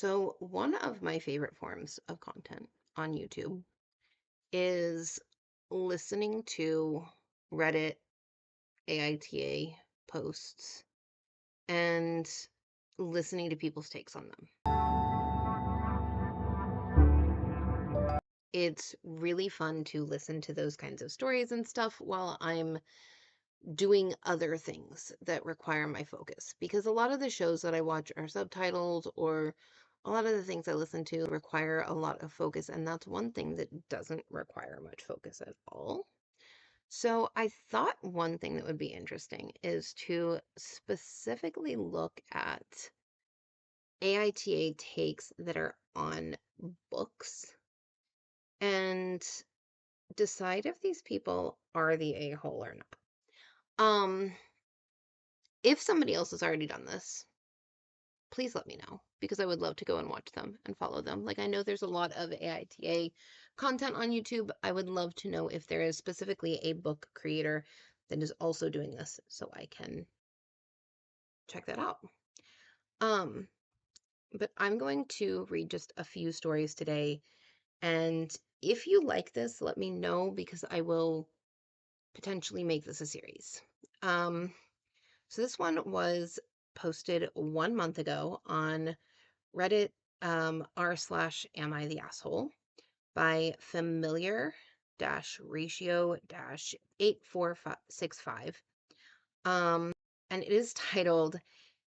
So, one of my favorite forms of content on YouTube is listening to Reddit AITA posts and listening to people's takes on them. It's really fun to listen to those kinds of stories and stuff while I'm doing other things that require my focus because a lot of the shows that I watch are subtitled or a lot of the things I listen to require a lot of focus, and that's one thing that doesn't require much focus at all. So I thought one thing that would be interesting is to specifically look at AITA takes that are on books and decide if these people are the a-hole or not. If somebody else has already done this, please let me know because I would love to go and watch them and follow them. Like, I know there's a lot of AITA content on YouTube. I would love to know if there is specifically a book creator that is also doing this so I can check that out. Um, but I'm going to read just a few stories today. And if you like this, let me know because I will potentially make this a series. So this one was posted 1 month ago on Reddit r/am I the asshole by familiar ratio 8465. And it is titled,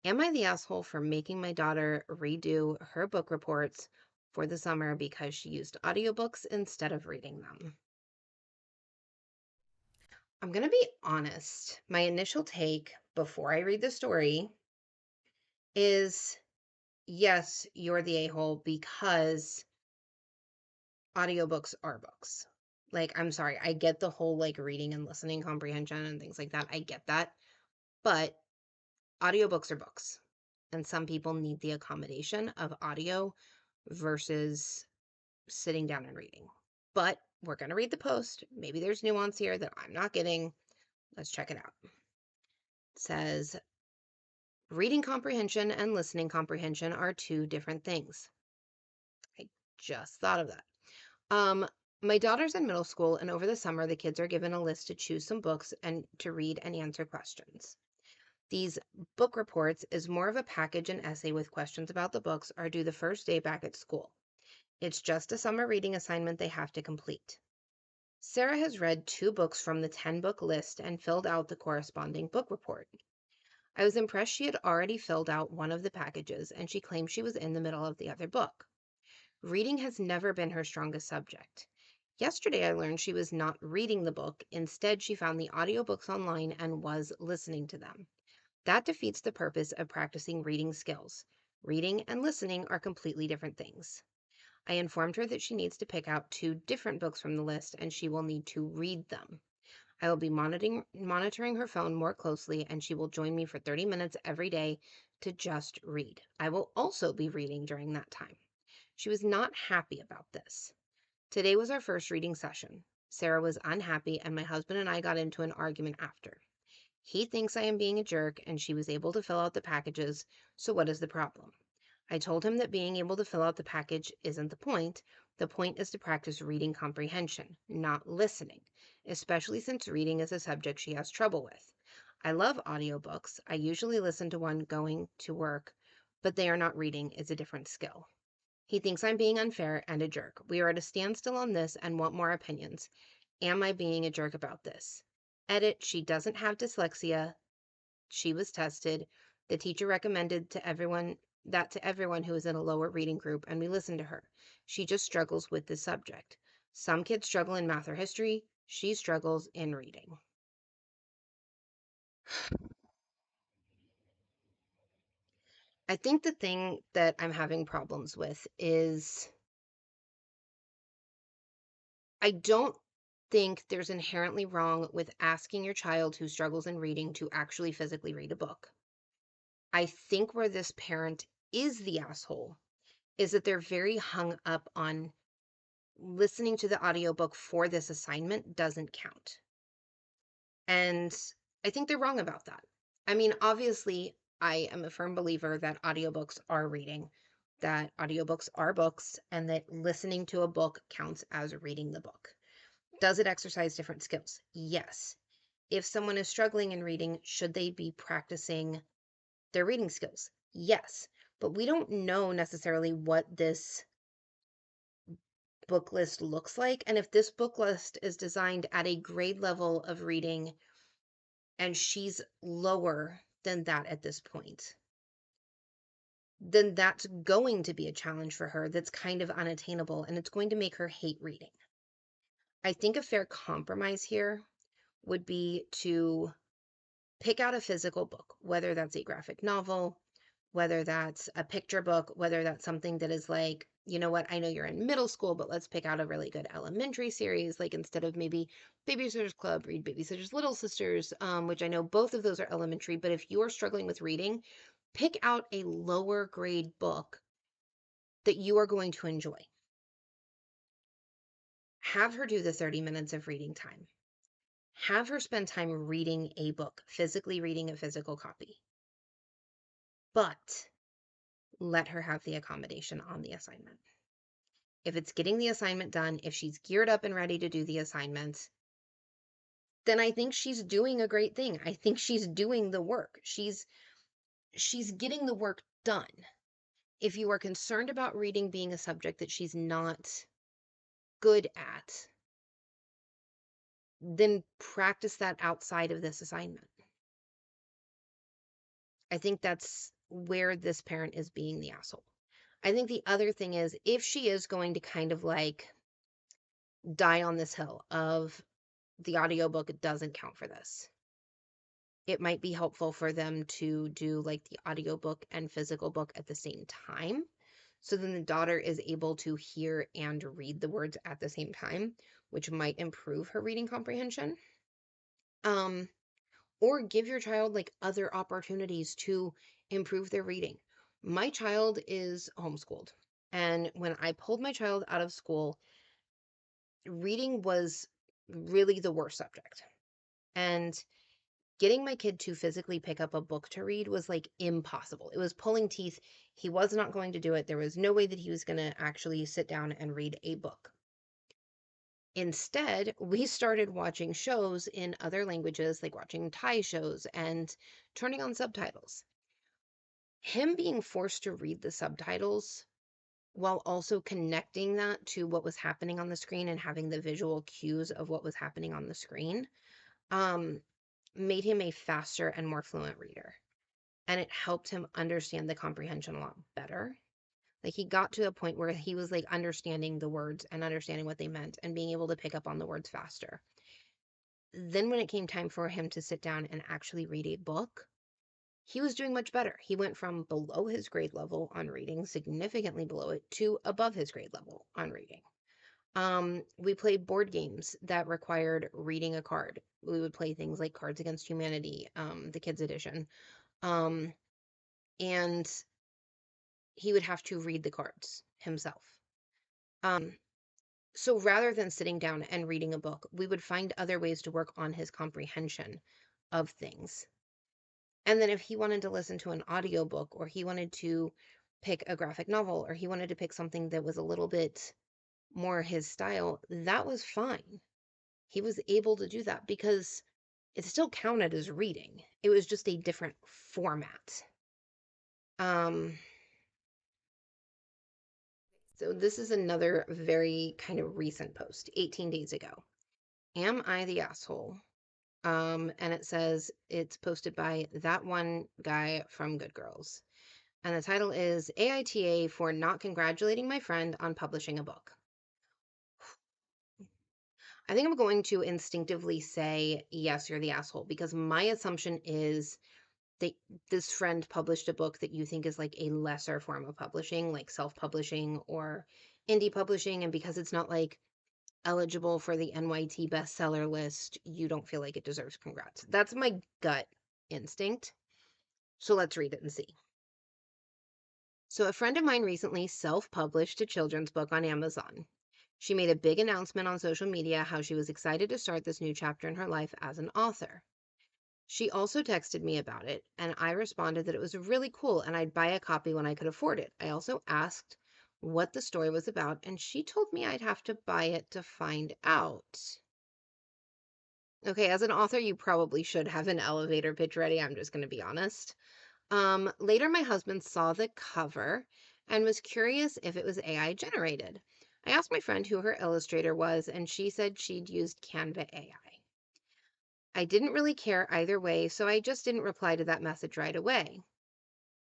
Am I the asshole for making my daughter redo her book reports for the summer because she used audiobooks instead of reading them? I'm going to be honest. My initial take before I read the story is yes, you're the a-hole because audiobooks are books. Like, I'm sorry, I get the whole like reading and listening comprehension and things like that. I get that. But audiobooks are books. And some people need the accommodation of audio versus sitting down and reading. But we're going to read the post. Maybe there's nuance here that I'm not getting. Let's check it out. It says, reading comprehension and listening comprehension are two different things. I just thought of that. My daughter's in middle school, and over the summer, the kids are given a list to choose some books and to read and answer questions. These book reports is more of a package and essay with questions about the books are due the first day back at school. It's just a summer reading assignment they have to complete. Sarah has read 2 books from the 10-book list and filled out the corresponding book report. I was impressed she had already filled out one of the packages, and she claimed she was in the middle of the other book. Reading has never been her strongest subject. Yesterday, I learned she was not reading the book. Instead, she found the audiobooks online and was listening to them. That defeats the purpose of practicing reading skills. Reading and listening are completely different things. I informed her that she needs to pick out 2 different books from the list and she will need to read them. I will be monitoring her phone more closely and she will join me for 30 minutes every day to just read. I will also be reading during that time. She was not happy about this. Today was our first reading session. Sarah was unhappy and my husband and I got into an argument after. He thinks I am being a jerk and she was able to fill out the packages, so what is the problem? I told him that being able to fill out the package isn't the point. The point is to practice reading comprehension, not listening, especially since reading is a subject she has trouble with. I love audiobooks. I usually listen to one going to work, but they are not reading is a different skill. He thinks I'm being unfair and a jerk. We are at a standstill on this and want more opinions. Am I being a jerk about this? Edit, she doesn't have dyslexia. She was tested. The teacher recommended to everyone who is in a lower reading group, and we listened to her. She just struggles with this subject. Some kids struggle in math or history. She struggles in reading. I think the thing that I'm having problems with is I don't think there's inherently wrong with asking your child who struggles in reading to actually physically read a book. I think where this parent is the asshole is that they're very hung up on listening to the audiobook for this assignment doesn't count. And I think they're wrong about that. I mean, obviously, I am a firm believer that audiobooks are reading. that audiobooks are books and that listening to a book counts as reading the book. Does it exercise different skills? Yes. If someone is struggling in reading, should they be practicing their reading skills? Yes. But we don't know necessarily what this book list looks like. And if this book list is designed at a grade level of reading and she's lower than that at this point, then that's going to be a challenge for her that's kind of unattainable and it's going to make her hate reading. I think a fair compromise here would be to pick out a physical book, whether that's a graphic novel, whether that's a picture book, whether that's something that is like, you know what, I know you're in middle school, but let's pick out a really good elementary series. Like instead of maybe Babysitter's Club, read Babysitter's Little Sisters, which I know both of those are elementary. But if you are struggling with reading, pick out a lower grade book that you are going to enjoy. Have her do the 30 minutes of reading time. Have her spend time reading a book, physically reading a physical copy. But let her have the accommodation on the assignment. If it's getting the assignment done, if she's geared up and ready to do the assignment, then I think she's doing a great thing. I think she's doing the work. She's getting the work done. If you are concerned about reading being a subject that she's not good at, then practice that outside of this assignment. I think that's where this parent is being the asshole. I think the other thing is if she is going to kind of like die on this hill of the audiobook doesn't count for this, it might be helpful for them to do like the audiobook and physical book at the same time. So then the daughter is able to hear and read the words at the same time, which might improve her reading comprehension. Or give your child like other opportunities to improve their reading. My child is homeschooled, and when I pulled my child out of school, reading was really the worst subject. And getting my kid to physically pick up a book to read was like impossible. It was pulling teeth. He was not going to do it. There was no way that he was going to actually sit down and read a book. Instead, we started watching shows in other languages, like watching Thai shows and turning on subtitles. Him being forced to read the subtitles while also connecting that to what was happening on the screen and having the visual cues of what was happening on the screen, made him a faster and more fluent reader. And it helped him understand the comprehension a lot better. Like he got to a point where he was like understanding the words and understanding what they meant and being able to pick up on the words faster. Then when it came time for him to sit down and actually read a book, he was doing much better. He went from below his grade level on reading, significantly below it, to above his grade level on reading. We played board games that required reading a card. We would play things like Cards Against Humanity, the kids edition. And he would have to read the cards himself. So rather than sitting down and reading a book, we would find other ways to work on his comprehension of things. And then if he wanted to listen to an audiobook, or he wanted to pick a graphic novel, or he wanted to pick something that was a little bit more his style, that was fine. He was able to do that because it still counted as reading. It was just a different format. So this is another very kind of recent post, 18 days ago. Am I the asshole? And it says it's posted by that one guy from Good Girls. And the title is AITA for not congratulating my friend on publishing a book. I think I'm going to instinctively say, yes, you're the asshole, because my assumption is that this friend published a book that you think is like a lesser form of publishing, like self-publishing or indie publishing. And because it's not like eligible for the NYT bestseller list, you don't feel like it deserves congrats. That's my gut instinct. So let's read it and see. So a friend of mine recently self-published a children's book on Amazon. She made a big announcement on social media how she was excited to start this new chapter in her life as an author. She also texted me about it, and I responded that it was really cool and I'd buy a copy when I could afford it. I also asked what the story was about, and she told me I'd have to buy it to find out. Okay, as an author, you probably should have an elevator pitch ready. I'm just going to be honest. Later, my husband saw the cover and was curious if it was AI generated. I asked my friend who her illustrator was, and she said she'd used Canva AI. I didn't really care either way, so I just didn't reply to that message right away.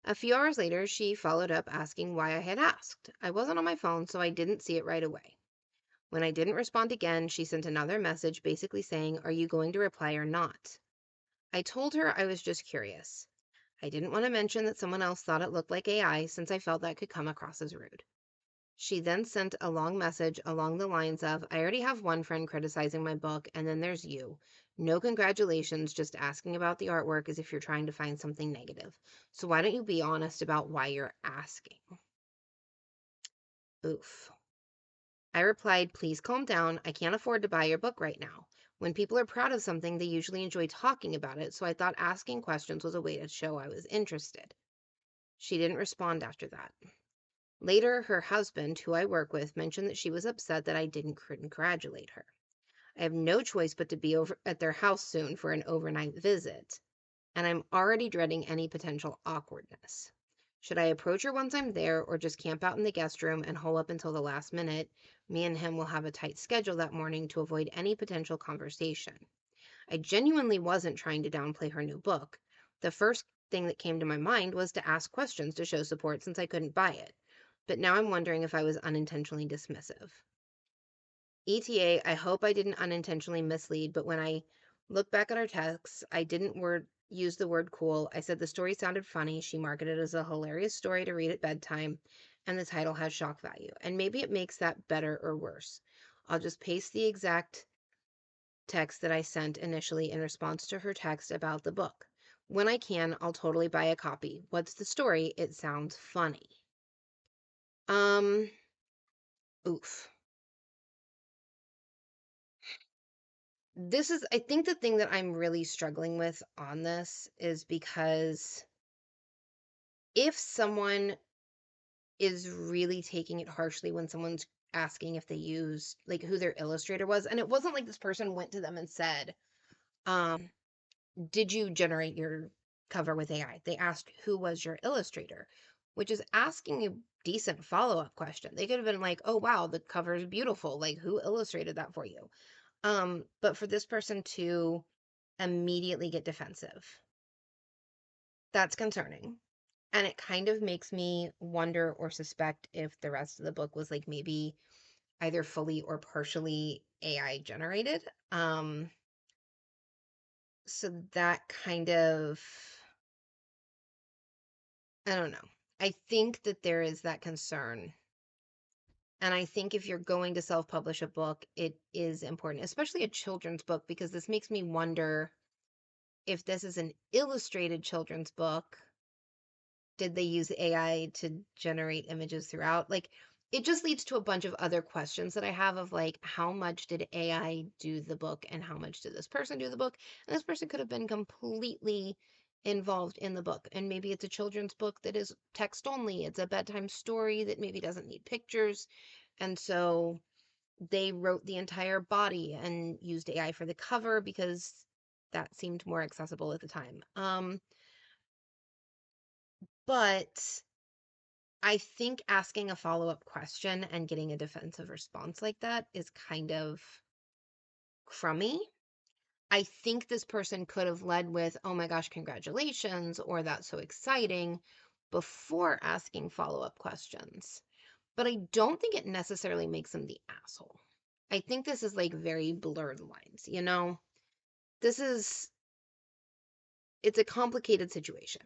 A few hours later, she followed up asking why I had asked. I wasn't on my phone, so I didn't see it right away. When I didn't respond again, she sent another message basically saying, "Are you going to reply or not?" I told her I was just curious. I didn't want to mention that someone else thought it looked like AI since I felt that could come across as rude. She then sent a long message along the lines of, "I already have one friend criticizing my book, and then there's you. No congratulations, just asking about the artwork as if you're trying to find something negative. So why don't you be honest about why you're asking?" Oof. I replied, "Please calm down. I can't afford to buy your book right now. When people are proud of something, they usually enjoy talking about it, so I thought asking questions was a way to show I was interested." She didn't respond after that. Later, her husband, who I work with, mentioned that she was upset that I didn't congratulate her. I have no choice but to be over at their house soon for an overnight visit, and I'm already dreading any potential awkwardness. Should I approach her once I'm there or just camp out in the guest room and hole up until the last minute? Me and him will have a tight schedule that morning to avoid any potential conversation. I genuinely wasn't trying to downplay her new book. The first thing that came to my mind was to ask questions to show support since I couldn't buy it. But now I'm wondering if I was unintentionally dismissive. ETA, I hope I didn't unintentionally mislead, but when I look back at our texts, I didn't use the word cool. I said the story sounded funny. She marketed it as a hilarious story to read at bedtime, and the title has shock value. And maybe it makes that better or worse. I'll just paste the exact text that I sent initially in response to her text about the book. When I can, I'll totally buy a copy. What's the story? It sounds funny. Um, oof. I think the thing that I'm really struggling with on this is because if someone is really taking it harshly when someone's asking if they used, like, who their illustrator was, and it wasn't like this person went to them and said, um, "Did you generate your cover with AI?" They asked, "Who was your illustrator?" Which is asking a decent follow-up question. They could have been like, "Oh, wow, the cover is beautiful. Like, who illustrated that for you?" But for this person to immediately get defensive, that's concerning. And it kind of makes me wonder or suspect if the rest of the book was like maybe either fully or partially AI generated. So that kind of, I don't know. I think that there is that concern. And I think if you're going to self-publish a book, it is important, especially a children's book, because this makes me wonder if this is an illustrated children's book, did they use AI to generate images throughout? Like, it just leads to a bunch of other questions that I have of like, how much did AI do the book and how much did this person do the book? And this person could have been completely involved in the book. And maybe it's a children's book that is text only. It's a bedtime story that maybe doesn't need pictures. And so they wrote the entire body and used AI for the cover because that seemed more accessible at the time. But I think asking a follow-up question and getting a defensive response like that is kind of crummy. I think this person could have led with, "Oh my gosh, congratulations," or "That's so exciting," before asking follow-up questions. But I don't think it necessarily makes them the asshole. I think this is like very blurred lines, you know? This is, it's a complicated situation.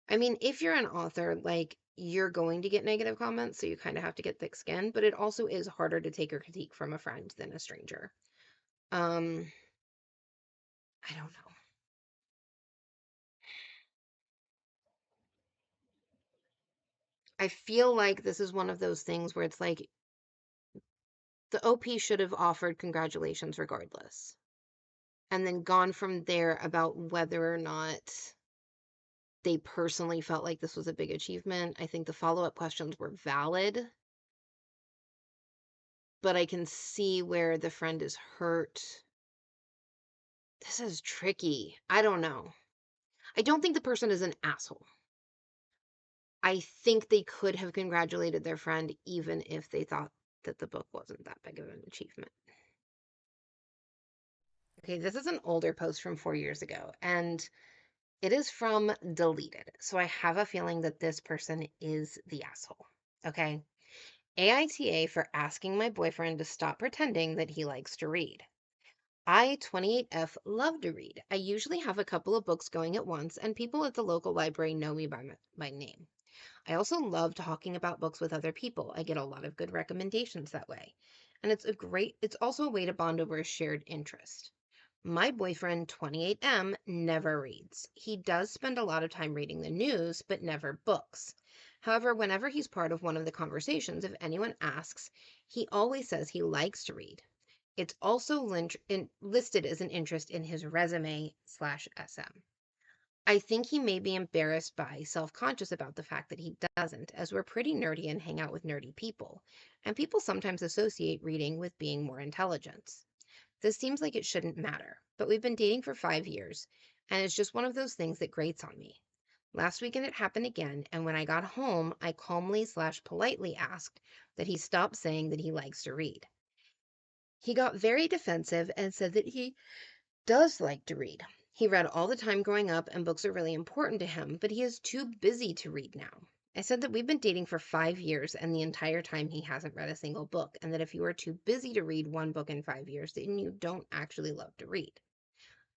I mean, if you're an author, like, you're going to get negative comments, so you kind of have to get thick skin, but it also is harder to take a critique from a friend than a stranger. Um, I don't know. I feel like this is one of those things where it's like the OP should have offered congratulations regardless. and then gone from there about whether or not they personally felt like this was a big achievement. I think the follow-up questions were valid, but I can see where the friend is hurt. This is tricky. I don't know. I don't think the person is an asshole. I think they could have congratulated their friend even if they thought that the book wasn't that big of an achievement. Okay, this is an older post from 4 years ago, and it is from deleted. So I have a feeling that this person is the asshole. Okay. AITA for asking my boyfriend to stop pretending that he likes to read. I, 28F, love to read. I usually have a couple of books going at once, and people at the local library know me by name. I also love talking about books with other people. I get a lot of good recommendations that way. And it's also a way to bond over a shared interest. My boyfriend, 28M, never reads. He does spend a lot of time reading the news, but never books. However, whenever he's part of one of the conversations, if anyone asks, he always says he likes to read. It's also listed as an interest in his resume/SM. I think he may be embarrassed by, self-conscious about the fact that he doesn't, as we're pretty nerdy and hang out with nerdy people, and people sometimes associate reading with being more intelligent. This seems like it shouldn't matter, but we've been dating for 5 years, and it's just one of those things that grates on me. Last weekend it happened again, and when I got home, I calmly/politely asked that he stop saying that he likes to read. He got very defensive and said that he does like to read. He read all the time growing up, and books are really important to him, but he is too busy to read now. I said that we've been dating for 5 years, and the entire time he hasn't read a single book, and that if you are too busy to read one book in 5 years, then you don't actually love to read.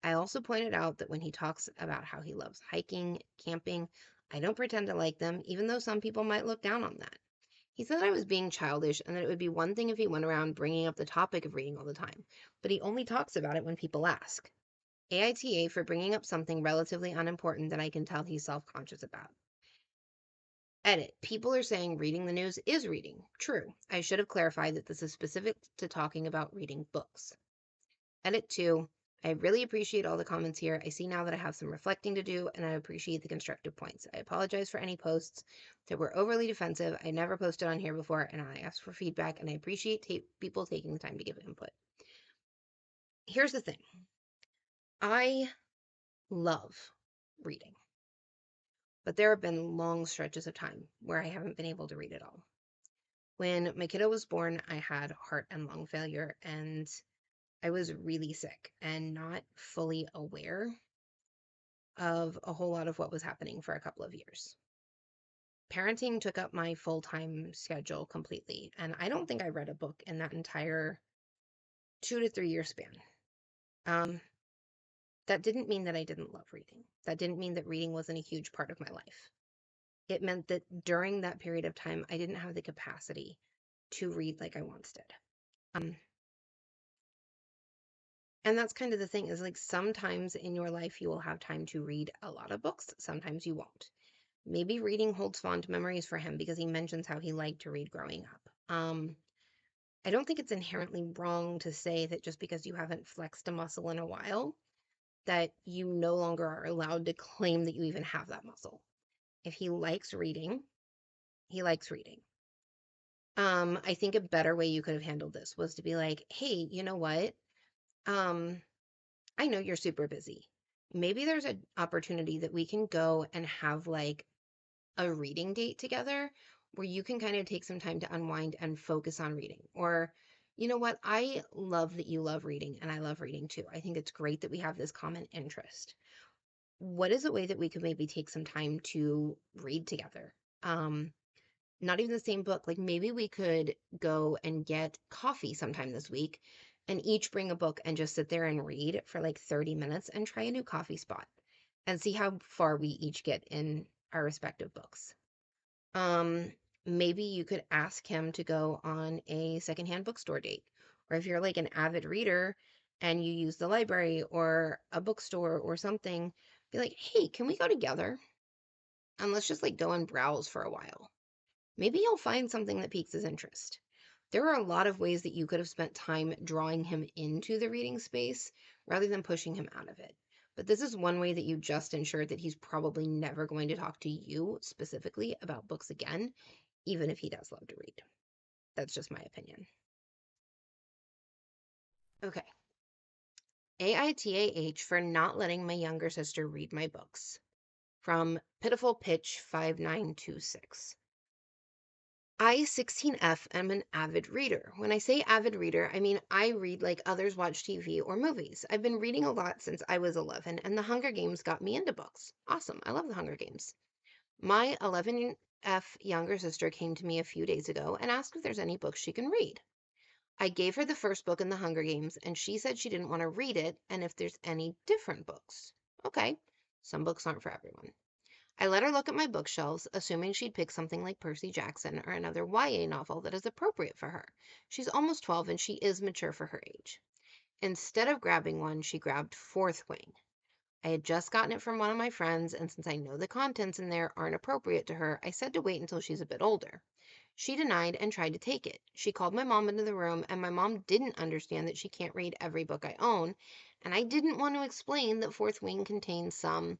I also pointed out that when he talks about how he loves hiking, camping, I don't pretend to like them, even though some people might look down on that. He said I was being childish and that it would be one thing if he went around bringing up the topic of reading all the time, but he only talks about it when people ask. AITA for bringing up something relatively unimportant that I can tell he's self-conscious about. Edit. People are saying reading the news is reading. True. I should have clarified that this is specific to talking about reading books. Edit 2. I really appreciate all the comments here. I see now that I have some reflecting to do, and I appreciate the constructive points. I apologize for any posts that were overly defensive. I never posted on here before, and I asked for feedback, and I appreciate people taking the time to give input. Here's the thing. I love reading, but there have been long stretches of time where I haven't been able to read at all. When my kiddo was born, I had heart and lung failure, and I was really sick and not fully aware of a whole lot of what was happening for a couple of years. Parenting took up my full-time schedule completely, and I don't think I read a book in that entire 2 to 3 year span. That didn't mean that I didn't love reading. That didn't mean that reading wasn't a huge part of my life. It meant that during that period of time, I didn't have the capacity to read like I once did. And that's kind of the thing, is like sometimes in your life you will have time to read a lot of books, sometimes you won't. Maybe reading holds fond memories for him because he mentions how he liked to read growing up. I don't think it's inherently wrong to say that just because you haven't flexed a muscle in a while, that you no longer are allowed to claim that you even have that muscle. If he likes reading, he likes reading. I think a better way you could have handled this was to be like, hey, you know what? I know you're super busy. Maybe there's an opportunity that we can go and have like a reading date together where you can kind of take some time to unwind and focus on reading. Or, you know what? I love that you love reading and I love reading too. I think it's great that we have this common interest. What is a way that we could maybe take some time to read together? Not even the same book. Like maybe we could go and get coffee sometime this week and each bring a book and just sit there and read for like 30 minutes and try a new coffee spot and see how far we each get in our respective books. Maybe you could ask him to go on a secondhand bookstore date. Or if you're like an avid reader and you use the library or a bookstore or something, be like, hey, can we go together? And let's just like go and browse for a while. Maybe you'll find something that piques his interest. There are a lot of ways that you could have spent time drawing him into the reading space rather than pushing him out of it. But this is one way that you just ensure that he's probably never going to talk to you specifically about books again, even if he does love to read. That's just my opinion. Okay. AITAH for not letting my younger sister read my books. From Pitiful Pitch 5926. I, 16F, am an avid reader. When I say avid reader, I mean I read like others watch TV or movies. I've been reading a lot since I was 11, and The Hunger Games got me into books. Awesome. I love The Hunger Games. My 11F younger sister came to me a few days ago and asked if there's any books she can read. I gave her the first book in The Hunger Games, and she said she didn't want to read it and if there's any different books. Okay, some books aren't for everyone. I let her look at my bookshelves, assuming she'd pick something like Percy Jackson or another YA novel that is appropriate for her. She's almost 12 and she is mature for her age. Instead of grabbing one, she grabbed Fourth Wing. I had just gotten it from one of my friends, and since I know the contents in there aren't appropriate to her, I said to wait until she's a bit older. She denied and tried to take it. She called my mom into the room, and my mom didn't understand that she can't read every book I own, and I didn't want to explain that Fourth Wing contains some,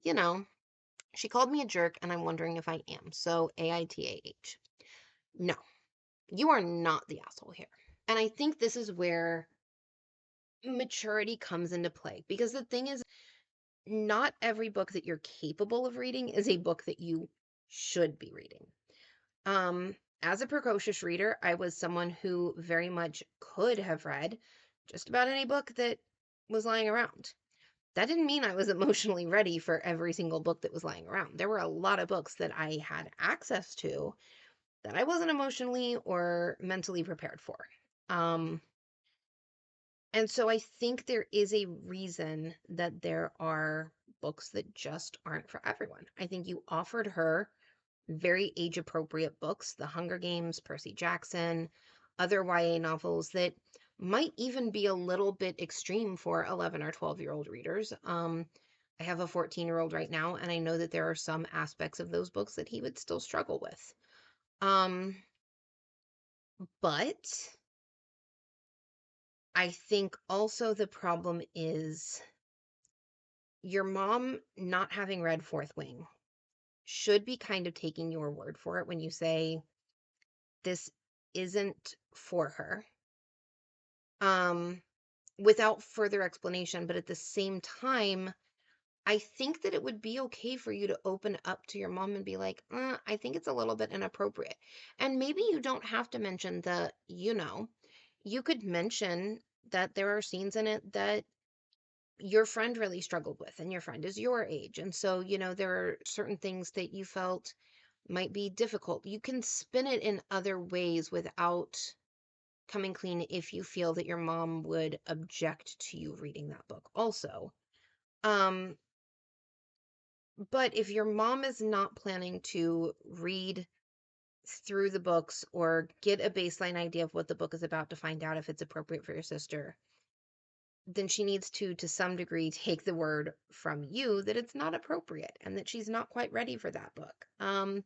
you know, she called me a jerk, and I'm wondering if I am. So, AITAH. No, you are not the asshole here. And I think this is where maturity comes into play. Because the thing is, not every book that you're capable of reading is a book that you should be reading. As a precocious reader, I was someone who very much could have read just about any book that was lying around. That didn't mean I was emotionally ready for every single book that was lying around. There were a lot of books that I had access to that I wasn't emotionally or mentally prepared for. Um, and so I think there is a reason that there are books that just aren't for everyone. I think you offered her very age appropriate books, The Hunger Games, Percy Jackson, other YA novels that might even be a little bit extreme for 11 or 12-year-old readers. I have a 14-year-old right now, and I know that there are some aspects of those books that he would still struggle with. But I think also the problem is your mom not having read Fourth Wing should be kind of taking your word for it when you say this isn't for her. Without further explanation, but at the same time, I think that it would be okay for you to open up to your mom and be like, I think it's a little bit inappropriate. And maybe you don't have to mention you could mention that there are scenes in it that your friend really struggled with, and your friend is your age. And so, there are certain things that you felt might be difficult. You can spin it in other ways without coming clean if you feel that your mom would object to you reading that book also. Um, but if your mom is not planning to read through the books or get a baseline idea of what the book is about to find out if it's appropriate for your sister, then she needs to some degree, take the word from you that it's not appropriate and that she's not quite ready for that book. And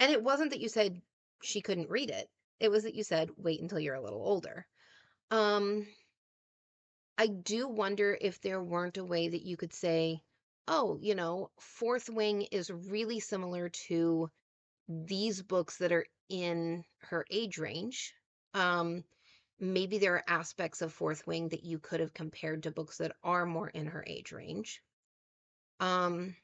it wasn't that you said she couldn't read it. It was that you said, wait until you're a little older. I do wonder if there weren't a way that you could say, oh, Fourth Wing is really similar to these books that are in her age range. Um, Maybe there are aspects of Fourth Wing that you could have compared to books that are more in her age range. Or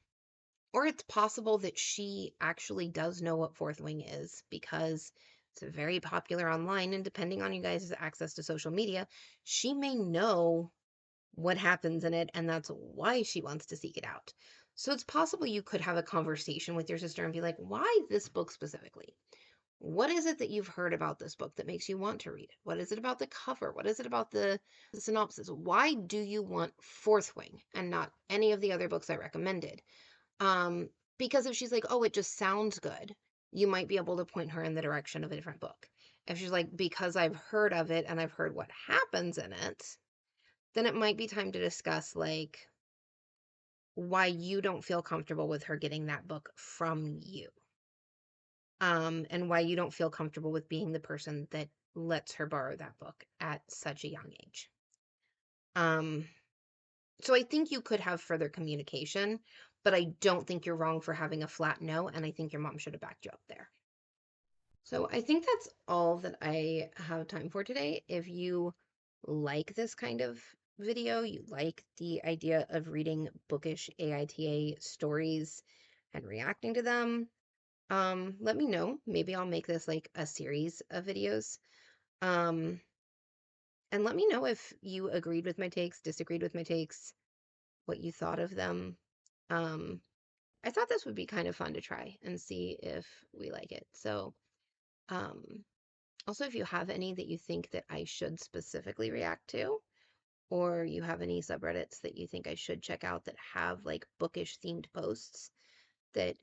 it's possible that she actually does know what Fourth Wing is because it's very popular online, and depending on you guys' access to social media, she may know what happens in it, and that's why she wants to seek it out. So it's possible you could have a conversation with your sister and be like, why this book specifically? What is it that you've heard about this book that makes you want to read it? What is it about the cover? What is it about the synopsis? Why do you want Fourth Wing and not any of the other books I recommended? Because if she's like, oh, it just sounds good, you might be able to point her in the direction of a different book. If she's like, because I've heard of it and I've heard what happens in it, then it might be time to discuss like why you don't feel comfortable with her getting that book from you. And why you don't feel comfortable with being the person that lets her borrow that book at such a young age. Um, so I think you could have further communication, but I don't think you're wrong for having a flat no, and I think your mom should have backed you up there. So I think that's all that I have time for today. If you like this kind of video, you like the idea of reading bookish AITA stories and reacting to them, let me know. Maybe I'll make this like a series of videos. Um, and let me know if you agreed with my takes, disagreed with my takes, what you thought of them. Um, I thought this would be kind of fun to try and see if we like it. So, um, also, if you have any that you think that I should specifically react to, or you have any subreddits that you think I should check out that have like bookish themed posts that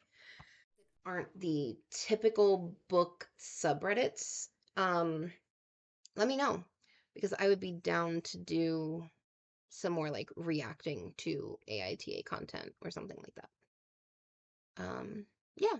aren't the typical book subreddits, let me know because I would be down to do some more like reacting to AITA content or something like that. Yeah.